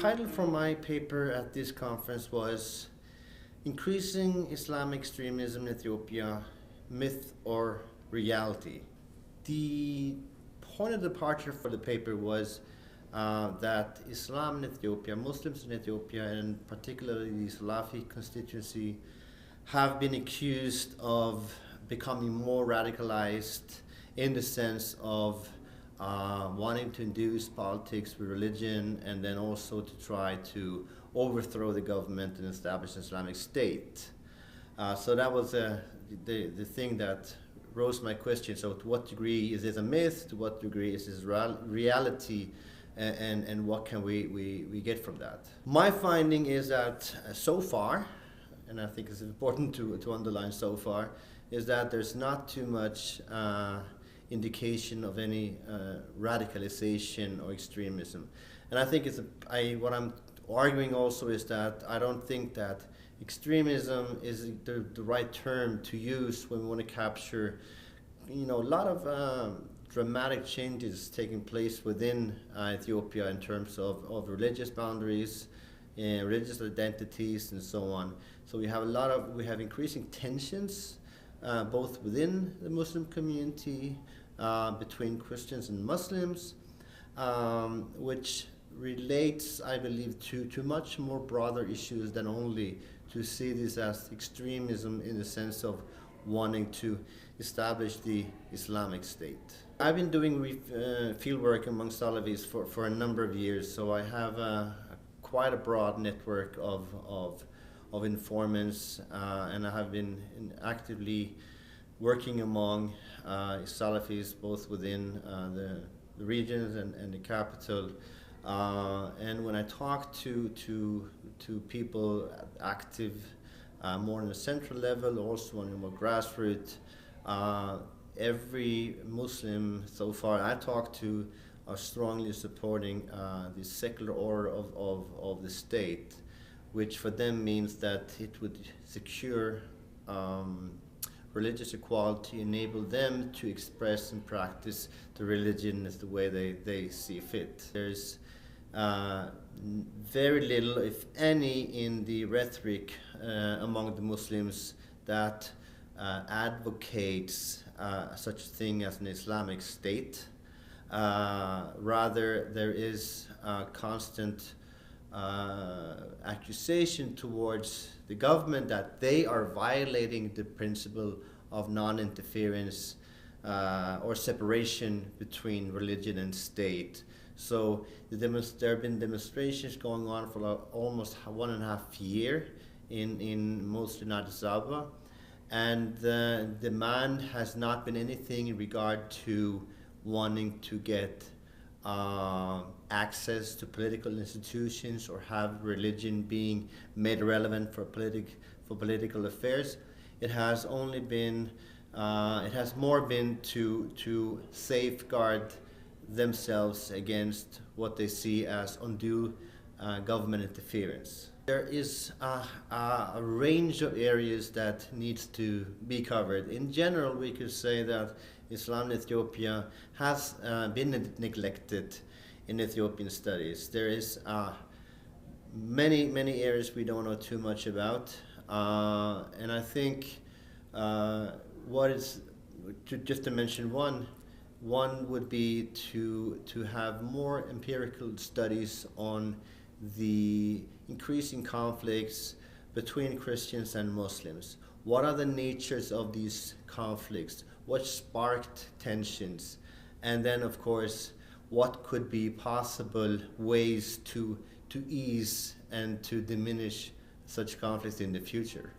title for my paper at this conference was Increasing Islamic Extremism in Ethiopia, Myth or Reality. The point of departure for the paper was that Islam in Ethiopia, Muslims in Ethiopia, and particularly the Salafi constituency, have been accused of becoming more radicalized in the sense of wanting to induce politics with religion, and then also to try to overthrow the government and establish an Islamic State. So that was the thing that rose my question. So to what degree is this a myth? To what degree is this reality? And what can we get from that? My finding is that so far, and I think it's important to underline so far, is that there's not too much indication of any radicalization or extremism. And I think what I'm arguing also is that I don't think that extremism is the right term to use when we want to capture, a lot of dramatic changes taking place within Ethiopia in terms of religious boundaries, religious identities, and so on. So we have increasing tensions both within the Muslim community, between Christians and Muslims, which relates, I believe, to much more broader issues than only to see this as extremism in the sense of wanting to establish the Islamic State. I've been doing fieldwork among Salafis for a number of years, so I have quite a broad network of informants, and I have been actively working among Salafis both within the regions and the capital. And when I talk to people active more on the central level, also on the more grassroots, every Muslim so far I talk to are strongly supporting the secular order of the state, which for them means that it would secure religious equality, enable them to express and practice the religion as the way they see fit. There's very little, if any, in the rhetoric among the Muslims that advocates such a thing as an Islamic State. Rather, there is a constant accusation towards the government that they are violating the principle of non-interference or separation between religion and state. So there have been demonstrations going on for almost 1.5 years in mostly in Addis Ababa, and the demand has not been anything in regard to wanting to get access to political institutions or have religion being made relevant for political affairs. It has only been, it has more been to safeguard themselves against what they see as undue government interference. There is a range of areas that needs to be covered. In general, we could say that Islam in Ethiopia has been neglected in Ethiopian studies. There is many areas we don't know too much about, and I think just to mention one would be to have more empirical studies on the increasing conflicts between Christians and Muslims. What are the natures of these conflicts? What sparked tensions? And then, of course, what could be possible ways to ease and to diminish such conflicts in the future?